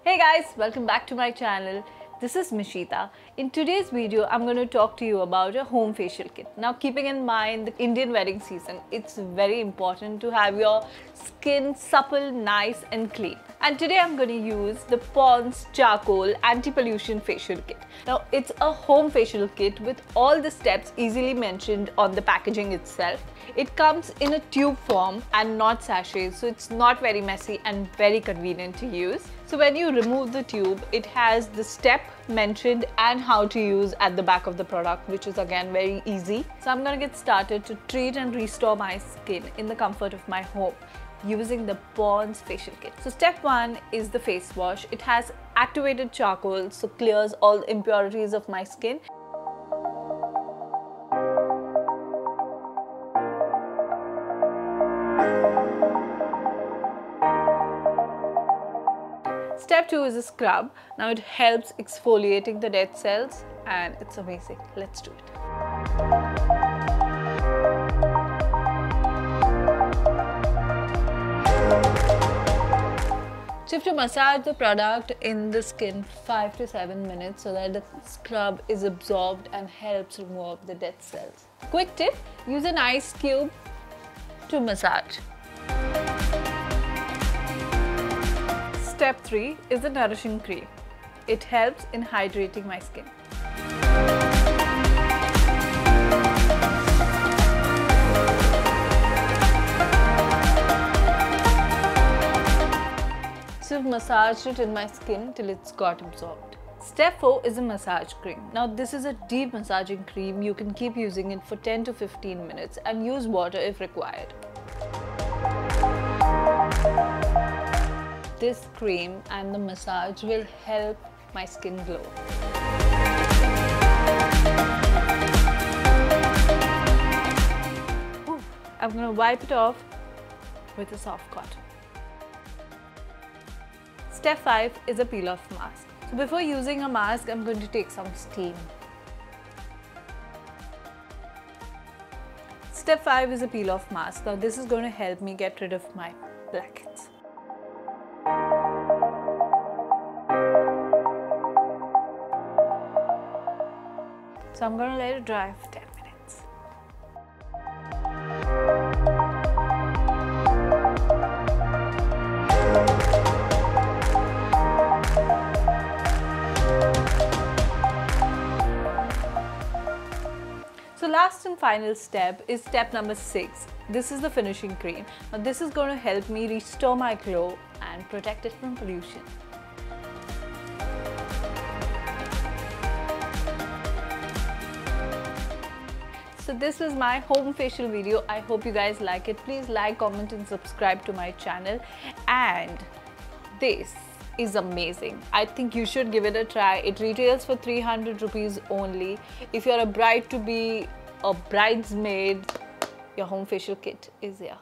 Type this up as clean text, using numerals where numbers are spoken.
Hey guys, welcome back to my channel. This is Mishita. In today's video, I'm going to talk to you about a home facial kit. Now, keeping in mind the Indian wedding season, it's very important to have your skin supple, nice and clean. And today I'm going to use the Pond's Charcoal Anti-Pollution Facial Kit. Now, it's a home facial kit with all the steps easily mentioned on the packaging itself. It comes in a tube form and not sachets, so it's not very messy and very convenient to use. So when you remove the tube, it has the step mentioned and how to use at the back of the product, which is again very easy. So I'm gonna get started to treat and restore my skin in the comfort of my home using the Pond's facial kit. So step 1 is the face wash. It has activated charcoal, so clears all the impurities of my skin. Step 2 is a scrub. Now it helps exfoliating the dead cells and it's amazing. Let's do it. So you have to massage the product in the skin 5 to 7 minutes so that the scrub is absorbed and helps remove the dead cells. Quick tip, use an ice cube to massage. Step 3 is the nourishing cream. It helps in hydrating my skin. So I've massaged it in my skin till it's got absorbed. Step 4 is a massage cream. Now this is a deep massaging cream. You can keep using it for 10 to 15 minutes and use water if required. This cream and the massage will help my skin glow. Ooh, I'm going to wipe it off with a soft cotton. Step 5 is a peel-off mask. So before using a mask, I'm going to take some steam. Step 5 is a peel-off mask. Now this is going to help me get rid of my blackheads. So I'm going to let it dry for 10 minutes. So last and final step is step number 6. This is the finishing cream. Now this is going to help me restore my glow and protect it from pollution. So this was my home facial video. I hope you guys like it. Please like, comment and subscribe to my channel. And this is amazing. I think you should give it a try. It retails for 300 rupees only. If you're a bride to be, a bridesmaid, your home facial kit is here.